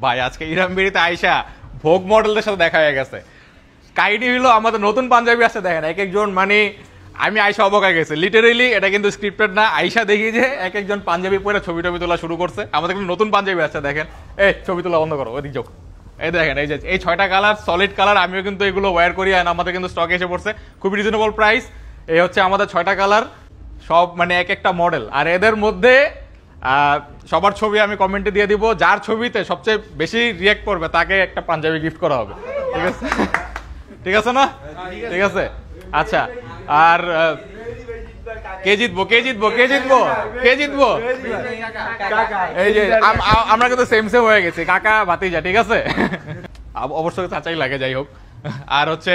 ভাই আজকে ইরামবিড়িতে আইসা ভোগ মডেলদের সাথে দেখা হয়ে গেছে। কাহিনী হলো আমাদের নতুন পাঞ্জাবি আছে, দেখেন এক একজন মানে আমি আইসা অবাক হয়ে গেছে লিটারেলি, এটা কিন্তু স্ক্রিপ্টেড না। আইসা দেখি যে এক একজন পাঞ্জাবি পরে ছবি টবি তোলা শুরু করছে। আমাদের কিন্তু নতুন পাঞ্জাবি আছে, দেখেন এই ছবি তোলা বন্ধ করো, ওদিক যোগ। এই দেখেন এই যে এই 6টা কালার সলিড কালার, আমিও কিন্তু এগুলো ওয়্যার করি, আর আমাদের কিন্তু স্টক এসে পড়ছে খুবই রিজনেবল প্রাইস। এই হচ্ছে আমাদের 6টা কালার, সব মানে এক একটা মডেল। আর এদের মধ্যে সবার ছবি আমি কমেন্টে দিয়ে দিব, যার ছবিতে সবচেয়ে বেশি রিয়াক্ট করবে তাকে একটা পাঞ্জাবি গিফট করা হবে, ঠিক আছে? ঠিক আছে না? ঠিক আছে, আচ্ছা। আর কে জিতবো কে জিতবো কে জিতবো কে জিতবো? এই যে আমরা কিন্তু সেম সেম হয়ে গেছি, কাকা ভাতিজা, ঠিক আছে? অবশ্যই চাচাই লাগে, যাই হোক। আর হচ্ছে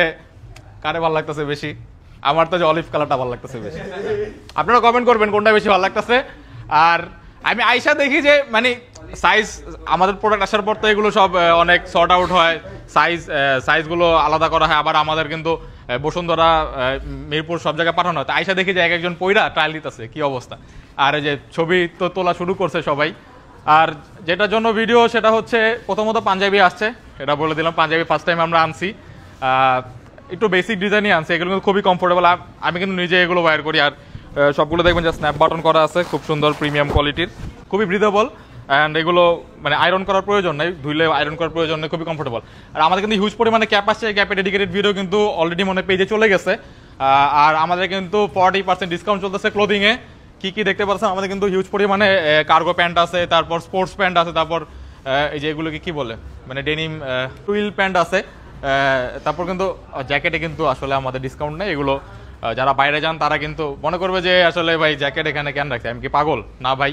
কারে ভালো লাগতেছে বেশি? আমার তো যে অলিভ কালারটা ভালো লাগতেছে বেশি। আপনারা কমেন্ট করবেন কোনটা বেশি ভালো লাগতেছে। আর আমি আইসা দেখি যে মানে সাইজ, আমাদের প্রোডাক্ট আসার পর তো এগুলো সব অনেক সর্ট আউট হয়, সাইজগুলো আলাদা করা হয়, আবার আমাদের কিন্তু বসুন্ধরা, মিরপুর সব জায়গায় পাঠানো হয়। তো আইসা দেখি যে এক একজন পয়রা ট্রায়াল দিতেছে, কি অবস্থা। আর এই যে ছবি তো তোলা শুরু করছে সবাই। আর যেটার জন্য ভিডিও সেটা হচ্ছে প্রথমত পাঞ্জাবি আসছে, এটা বলে দিলাম। পাঞ্জাবি ফার্স্ট টাইম আমরা আনছি, একটু বেসিক ডিজাইনই আনছি, এগুলো কিন্তু খুবই কমফোর্টেবল। আমি কিন্তু নিজে এগুলো ওয়্যার করি। আর সবগুলো দেখবেন যে স্ন্যাপ বাটন করা আছে, খুব সুন্দর প্রিমিয়াম কোয়ালিটির, খুবই ব্রিদেবল। অ্যান্ড এগুলো মানে আয়রন করার প্রয়োজন নেই, ধুইলে আয়রন করার প্রয়োজন নেই, খুবই কমফোর্টেবল। আর আমাদের কিন্তু হিউজ পরিমাণে ক্যাপ আসছে, ক্যাপে ডেডিকেটেড ভিডিও কিন্তু অলরেডি মনে পেজে চলে গেছে। আর আমাদের কিন্তু 40% ডিসকাউন্ট চলতেছে ক্লোদিংয়ে। কি কি দেখতে পাচ্ছেন, আমাদের কিন্তু হিউজ পরিমাণে কার্গো প্যান্ট আছে, তারপর স্পোর্টস প্যান্ট আছে, তারপর এই যে এগুলোকে কি বলে মানে ডেনিম টুইল প্যান্ট আছে, তারপর কিন্তু জ্যাকেটে কিন্তু আসলে আমাদের ডিসকাউন্ট নেই। এগুলো যারা বাইরে যান তারা কিন্তু মনে করবে যে আসলে ভাই জ্যাকেট এখানে কেন রাখছে, আমি কি পাগল? না ভাই,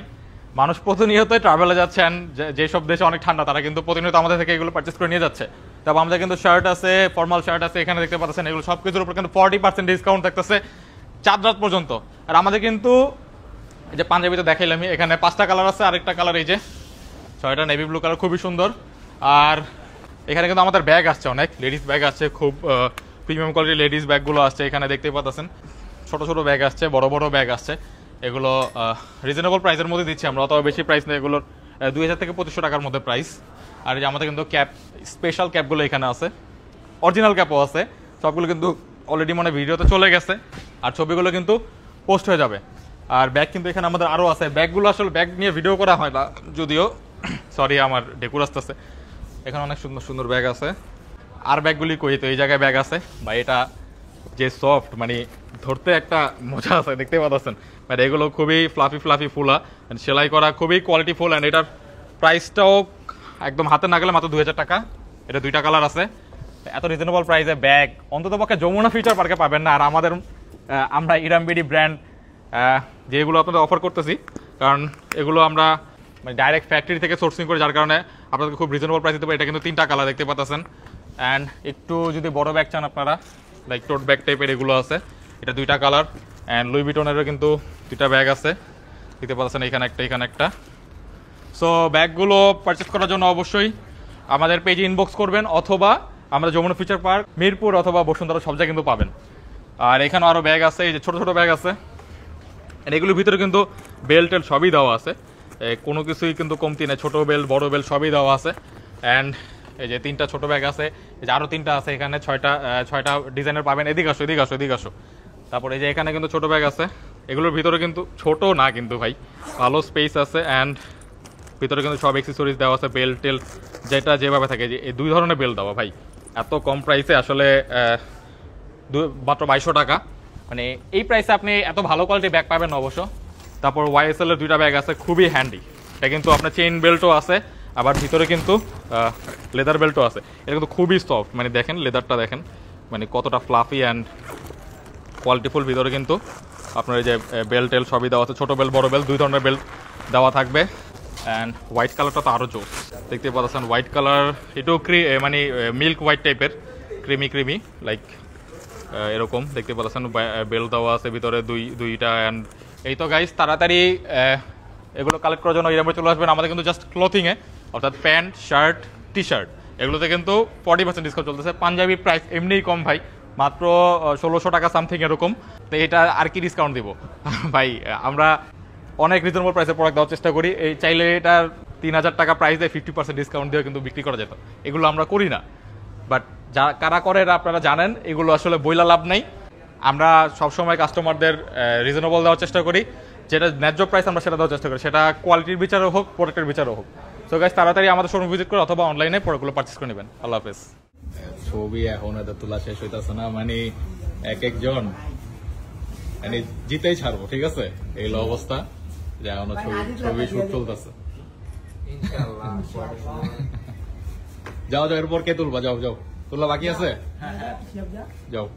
মানুষ প্রতিনিয়ত ট্রাভেলে যাচ্ছেন, যেসব দেশে অনেক ঠান্ডা তারা কিন্তু প্রতিনিয়ত আমাদের থেকে এগুলো পারচেস করে নিয়ে যাচ্ছে। তারপর আমাদের কিন্তু শার্ট আছে, ফর্মাল শার্ট আছে, এখানে দেখতে পাচ্ছেন এগুলো সব কিছুর উপর কিন্তু 40% ডিসকাউন্ট থাকতেছে 4 রাত পর্যন্ত। আর আমাদের কিন্তু এই যে পাঞ্জাবিতে দেখাইলাম, এখানে 5টা কালার আছে, আরেকটা কালার এই যে 6টা নেভি ব্লু কালার, খুবই সুন্দর। আর এখানে কিন্তু আমাদের ব্যাগ আসছে, অনেক লেডিস ব্যাগ আসছে, খুব প্রিমিয়াম কোয়ালিটির লেডিস ব্যাগগুলো আসছে। এখানে দেখতেই পাচ্ছেন ছোট ছোট ব্যাগ আসছে, বড় বড় ব্যাগ আসছে। এগুলো রিজনেবল প্রাইসের মধ্যে দিচ্ছি আমরা, অত বেশি প্রাইস নেই, এগুলোর 2000 থেকে 2500 টাকার মধ্যে প্রাইস। আর এই যে আমাদের কিন্তু ক্যাপ, স্পেশাল ক্যাপগুলো এখানে আছে, অরিজিনাল ক্যাপও আছে, সবগুলো কিন্তু অলরেডি মনে ভিডিওতে চলে গেছে, আর ছবিগুলো কিন্তু পোস্ট হয়ে যাবে। আর ব্যাগ কিন্তু এখানে আমাদের আরও আছে, ব্যাগগুলো আসলে ব্যাগ নিয়ে ভিডিও করা হয় না যদিও, সরি আমার ডেকুর আসতেছে। এখানে অনেক সুন্দর সুন্দর ব্যাগ আছে। আর ব্যাগগুলি কই, তো এই জায়গায় ব্যাগ আছে বা এটা যে সফট, মানে ধরতে একটা মজা আছে, দেখতে পাচ্ছেন। বাট এগুলো খুবই ফ্লাফি ফ্লাফি ফুলা, সেলাই করা, খুবই কোয়ালিটি ফুল। অ্যান্ড এটার প্রাইসটাও একদম হাতে না গেলে মাত্র 2000 টাকা। এটা 2টা কালার আছে। এত রিজনেবল প্রাইসে ব্যাগ অন্তত পক্ষে যমুনা ফিউচার পার্কে পাবেন না। আর আমরা ইরামবিডি ব্র্যান্ড যেগুলো আপনাদের অফার করতেছি, কারণ এগুলো আমরা মানে ডাইরেক্ট ফ্যাক্টরি থেকে সোর্সিং করে, যার কারণে আপনাদেরকে খুব রিজনেবল প্রাইস দিতে পারি। এটা কিন্তু 3টা কালার দেখতে পাচ্ছেন। অ্যান্ড একটু যদি বড় ব্যাগ চান আপনারা, লাইক টোট ব্যাগ টাইপের, এগুলো আছে। এটা 2টা কালার। অ্যান্ড লুই ভিটনেরও কিন্তু 2টা ব্যাগ আছে, দেখতে পাচ্ছেন, এখানে একটা এখানে একটা। সো ব্যাগগুলো পারচেস করার জন্য অবশ্যই আমাদের পেজে ইনবক্স করবেন, অথবা আমাদের যমুনা ফিউচার পার্ক, মিরপুর অথবা বসুন্ধরা সব জায়গায় কিন্তু পাবেন। আর এখানে আরও ব্যাগ আছে, এই যে ছোটো ছোটো ব্যাগ আছে। এগুলোর ভিতরে কিন্তু বেল্ট টেল সবই দেওয়া আছে, কোনো কিছুই কিন্তু কমতি নেই, ছোটো বেল্ট বড় বেল্ট সবই দেওয়া আছে। অ্যান্ড এই যে 3টা ছোটো ব্যাগ আছে, এই যে আরও 3টা আছে, এখানে 6টা ডিজাইনের পাবেন। এদিকে আসো এদিকে আসো এদিকে আসো। তারপর এই যে এখানে কিন্তু ছোটো ব্যাগ আছে, এগুলোর ভিতরে কিন্তু ছোটো না কিন্তু ভাই, ভালো স্পেস আছে। অ্যান্ড ভিতরে কিন্তু সব অ্যাক্সেসরিজ দেওয়া আছে, বেল্ট টেল যেটা যেভাবে থাকে, যে এই 2 ধরনের বেল্ট দেওয়া ভাই, এত কম প্রাইসে আসলে মাত্র 2200 টাকা। মানে এই প্রাইসে আপনি এত ভালো কোয়ালিটির ব্যাগ পাবেন অবশ্য। তারপর YSL এর 2টা ব্যাগ আছে, খুবই হ্যান্ডি। এটা কিন্তু আপনার চেইন বেল্টও আছে, আবার ভিতরে কিন্তু লেদার বেল্টও আছে। এটা কিন্তু খুবই সফট, মানে দেখেন লেদারটা দেখেন, মানে কতটা ফ্লাফি অ্যান্ড কোয়ালিটিফুল। ভিতরে কিন্তু আপনার এই যে বেল্ট টেল সবই দেওয়া আছে, ছোটো বেল্ট বড় বেল্ট 2 ধরনের বেল্ট দেওয়া থাকবে। অ্যান্ড হোয়াইট কালারটা তো আরও জোস, দেখতে পাচ্ছেন হোয়াইট কালার, এটাও মানে মিল্ক হোয়াইট টাইপের, ক্রিমি লাইক এরকম দেখতে পাচ্ছেন। বেল্ট দেওয়া আছে ভিতরে 2টা। অ্যান্ড এই তো গাইস, তাড়াতাড়ি এগুলো কালেক্ট করার জন্য এরকম চলে আসবেন আমাদের কিন্তু জাস্ট ক্লথিংয়ে, অর্থাৎ প্যান্ট, শার্ট, টি শার্ট, এগুলোতে কিন্তু 40% ডিসকাউন্ট চলতেছে। পাঞ্জাবি প্রাইস এমনিই কম ভাই, মাত্র 1600 টাকা সামথিং এরকম। তো এটা আর কি ডিসকাউন্ট দিব ভাই, আমরা অনেক রিজনেবল প্রাইসে প্রোডাক্ট দেওয়ার চেষ্টা করি। এই চাইলে এটার 3000 টাকা প্রাইস দিয়ে 50% ডিসকাউন্ট দিয়ে কিন্তু বিক্রি করা যেত। এগুলো আমরা করি না, বাট যা কারা করে এরা আপনারা জানেন, এগুলো আসলে বইলা লাভ নেই। আমরা সবসময় কাস্টমারদের রিজনেবল দেওয়ার চেষ্টা করি, যেটা ন্যায্য প্রাইস আমরা সেটা দেওয়ার চেষ্টা করি, সেটা কোয়ালিটির বিচারও হোক, প্রোডাক্টের বিচারও হোক। সো গাইস, তাড়াতাড়ি আমাদের শোরুম ভিজিট করে অথবা অনলাইনে প্রোডাক্টগুলো পারচেস করে নেবেন। আল্লাহ হাফেজ। ছবি এখন এত তোলা শেষ হইতেছে না, মানে এক একজন মানে জিতেই ছাড়বো, ঠিক আছে? এই অবস্থা যে এখনো ছবি শুট চলতেছে। যাও যাও, এরপর কে তুলবা? যাও যাও, তোলা বাকি আছে, যাও।